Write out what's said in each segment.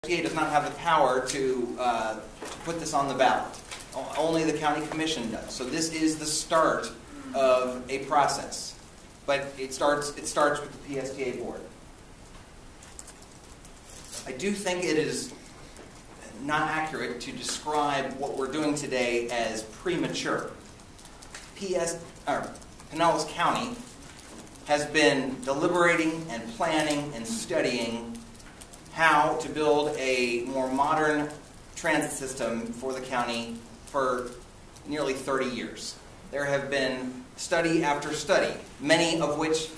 PSTA does not have the power to put this on the ballot. Only the county commission does. So this is the start of a process. But it starts with the PSTA board. I do think it is not accurate to describe what we're doing today as premature. Pinellas County has been deliberating and planning and studying how to build a more modern transit system for the county for nearly 30 years. There have been study after study, many of which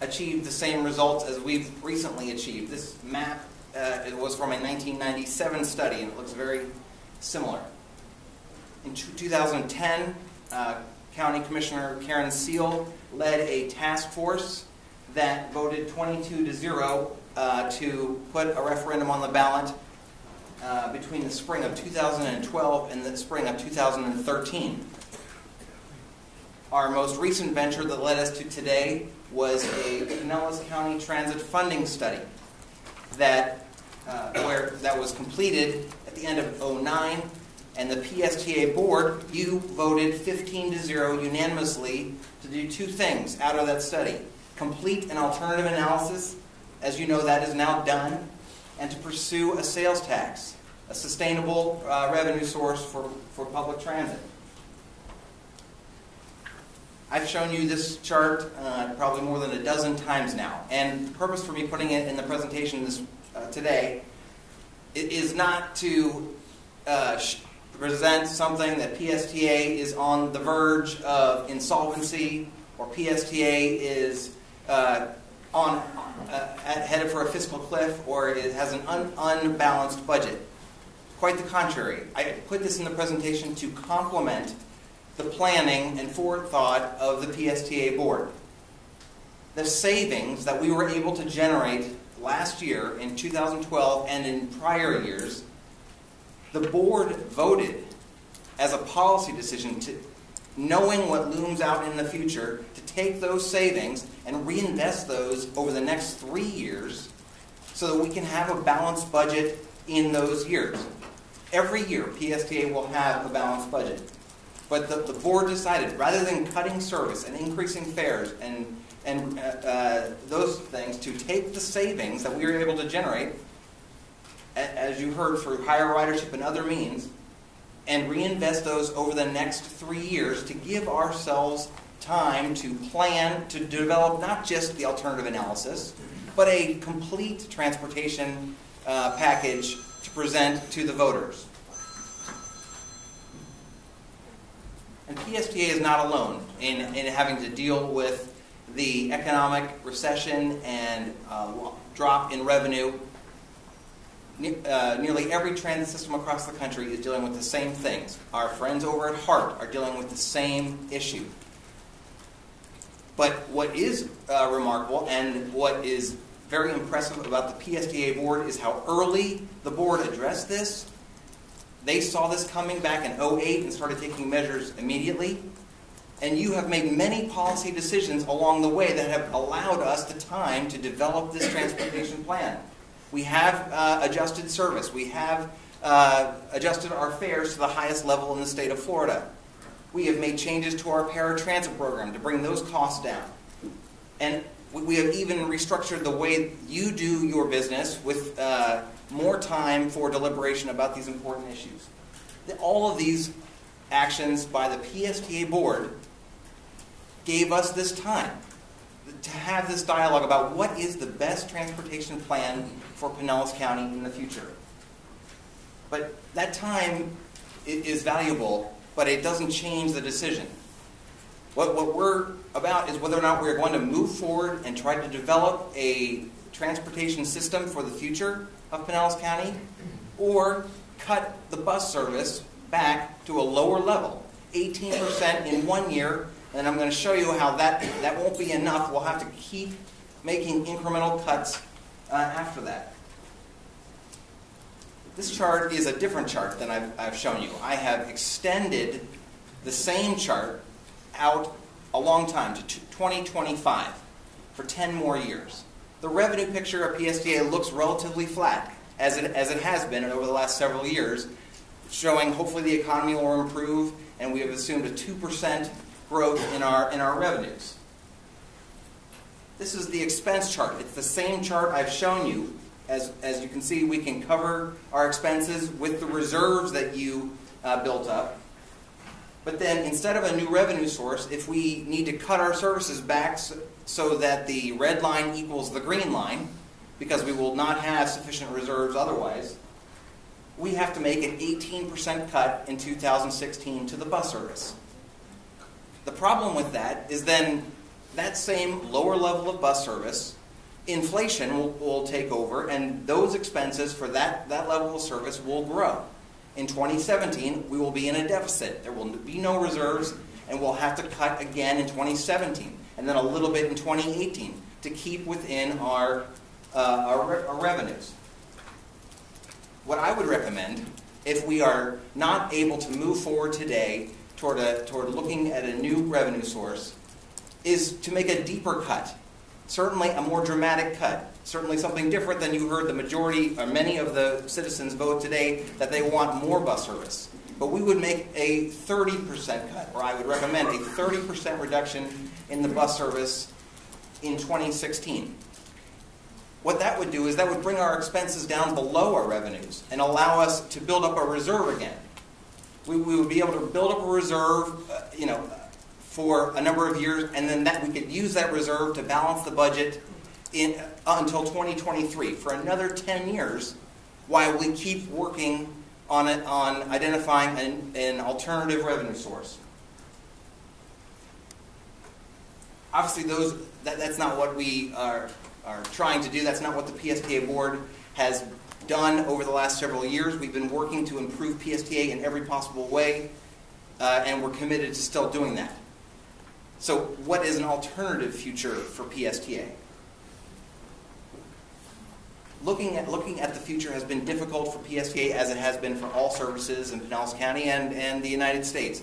achieved the same results as we've recently achieved. This map it was from a 1997 study, and it looks very similar. In 2010, County Commissioner Karen Seal led a task force that voted 22-0 to put a referendum on the ballot between the spring of 2012 and the spring of 2013. Our most recent venture that led us to today was a Pinellas County Transit Funding Study that was completed at the end of 2009, and the PSTA board, you voted 15-0 unanimously to do two things out of that study: complete an alternative analysis, as you know that is now done, and to pursue a sales tax, a sustainable revenue source for public transit. I've shown you this chart probably more than a dozen times now, and the purpose for me putting it in the presentation today is not to present something that PSTA is on the verge of insolvency, or PSTA is headed for a fiscal cliff, or it has an unbalanced budget. Quite the contrary. I put this in the presentation to complement the planning and forethought of the PSTA board. The savings that we were able to generate last year in 2012 and in prior years, the board voted as a policy decision, to knowing what looms out in the future, to take those savings and reinvest those over the next 3 years so that we can have a balanced budget in those years. Every year, PSTA will have a balanced budget. But the board decided, rather than cutting service and increasing fares and those things, to take the savings that we were able to generate, as you heard, through higher ridership and other means, and reinvest those over the next 3 years to give ourselves time to plan, to develop not just the alternative analysis, but a complete transportation package to present to the voters. And PSTA is not alone in having to deal with the economic recession and drop in revenue. Nearly every transit system across the country is dealing with the same things. Our friends over at HART are dealing with the same issue. But what is remarkable and what is very impressive about the PSTA board is how early the board addressed this. They saw this coming back in 2008 and started taking measures immediately. And you have made many policy decisions along the way that have allowed us the time to develop this transportation plan. We have adjusted service. We have adjusted our fares to the highest level in the state of Florida. We have made changes to our paratransit program to bring those costs down. And we have even restructured the way you do your business with more time for deliberation about these important issues. All of these actions by the PSTA board gave us this time to have this dialogue about what is the best transportation plan for Pinellas County in the future. But that time is valuable, but it doesn't change the decision. What we're about is whether or not we're going to move forward and try to develop a transportation system for the future of Pinellas County, or cut the bus service back to a lower level, 18% in 1 year, and I'm going to show you how that won't be enough. We'll have to keep making incremental cuts after that. This chart is a different chart than I've shown you. I have extended the same chart out a long time to 2025 for 10 more years. The revenue picture of PSTA looks relatively flat. as it has been over the last several years, showing hopefully the economy will improve, and we have assumed a 2% growth in our revenues. This is the expense chart. It's the same chart I've shown you. As you can see, we can cover our expenses with the reserves that you built up. But then instead of a new revenue source, if we need to cut our services back so that the red line equals the green line, because we will not have sufficient reserves otherwise, we have to make an 18% cut in 2016 to the bus service. The problem with that is then that same lower level of bus service, inflation will take over, and those expenses for that level of service will grow. In 2017, we will be in a deficit. There will be no reserves, and we'll have to cut again in 2017, and then a little bit in 2018 to keep within our revenues. What I would recommend, if we are not able to move forward today toward looking at a new revenue source, is to make a deeper cut. Certainly a more dramatic cut. Certainly something different than you heard the majority or many of the citizens vote today that they want more bus service. But we would make a 30% cut, or I would recommend a 30% reduction in the bus service in 2016. What that would do is that would bring our expenses down below our revenues and allow us to build up a reserve again. We would be able to build up a reserve, for a number of years, and then we could use that reserve to balance the budget until 2023 for another 10 years, while we keep working on identifying an alternative revenue source. Obviously, that's not what we are trying to do. That's not what the PSTA board has done over the last several years. We've been working to improve PSTA in every possible way, and we're committed to still doing that. So what is an alternative future for PSTA? Looking at the future has been difficult for PSTA, as it has been for all services in Pinellas County and the United States.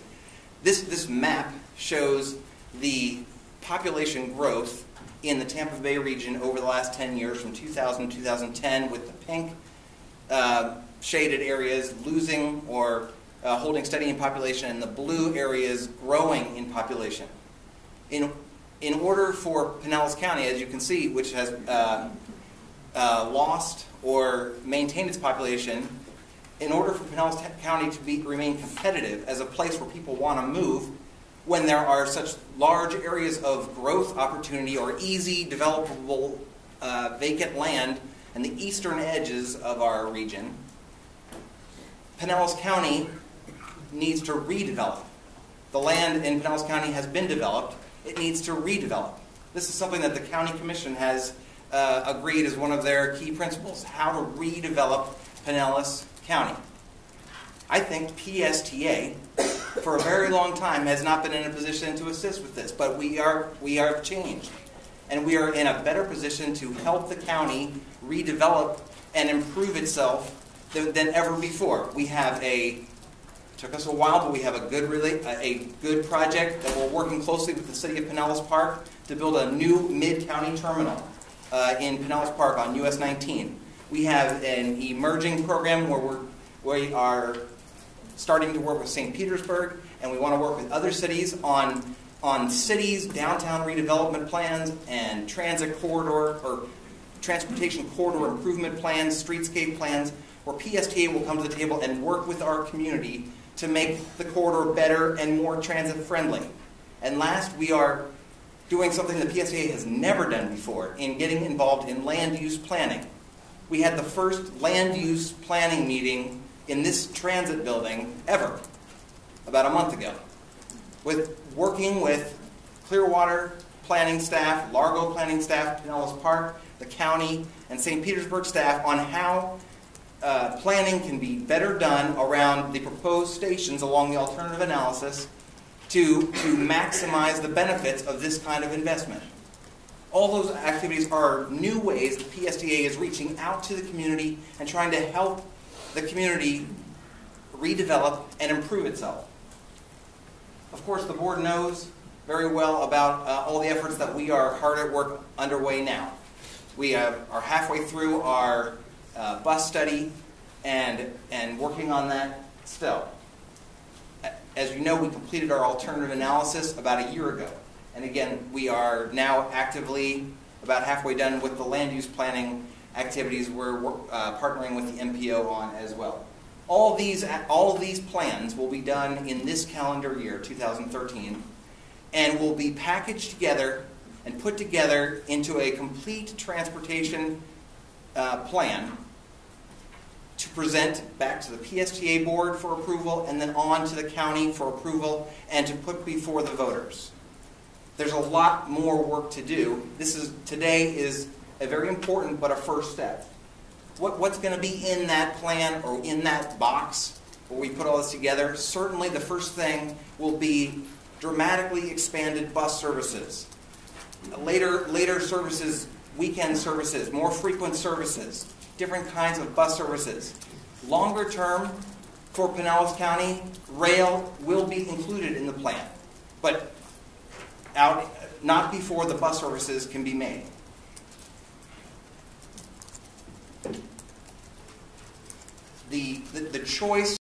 This map shows the population growth in the Tampa Bay region over the last 10 years, from 2000 to 2010, with the pink shaded areas losing or holding steady in population, and the blue areas growing in population. In order for Pinellas County, as you can see, which has lost or maintained its population, in order for Pinellas County to remain competitive as a place where people want to move, when there are such large areas of growth opportunity or easy developable vacant land in the eastern edges of our region, Pinellas County needs to redevelop. The land in Pinellas County has been developed. It needs to redevelop. This is something that the County Commission has agreed is one of their key principles, how to redevelop Pinellas County. I think PSTA, for a very long time, has not been in a position to assist with this, but we are changed. And we are in a better position to help the county redevelop and improve itself than ever before. We have took us a while, but we have a good project that we're working closely with the City of Pinellas Park to build a new mid-county terminal in Pinellas Park on US 19. We have an emerging program where we are starting to work with St. Petersburg, and we want to work with other cities on cities' downtown redevelopment plans and transit corridor or transportation corridor improvement plans, streetscape plans, where PSTA will come to the table and work with our community to make the corridor better and more transit friendly. And last, we are doing something that PSTA has never done before in getting involved in land use planning. We had the first land use planning meeting in this transit building ever, about a month ago, working with Clearwater planning staff, Largo planning staff, Pinellas Park, the county, and St. Petersburg staff on how planning can be better done around the proposed stations along the alternative analysis to maximize the benefits of this kind of investment. All those activities are new ways that PSTA is reaching out to the community and trying to help the community redevelop and improve itself. Of course, the board knows very well about all the efforts that we are hard at work underway now. We are halfway through our bus study and working on that still. As you know, we completed our alternative analysis about a year ago. And again, we are now actively about halfway done with the land use planning activities we're partnering with the MPO on as well. All of these plans will be done in this calendar year, 2013, and will be packaged together and put together into a complete transportation plan to present back to the Psta board for approval and then on to the county for approval and to put before the voters. There's a lot more work to do. Today is a very important but a first step. What's going to be in that plan or in that box where we put all this together? Certainly the first thing will be dramatically expanded bus services. Later services, weekend services, more frequent services, different kinds of bus services. Longer term, for Pinellas County, rail will be included in the plan, but not before the bus services can be made. The choice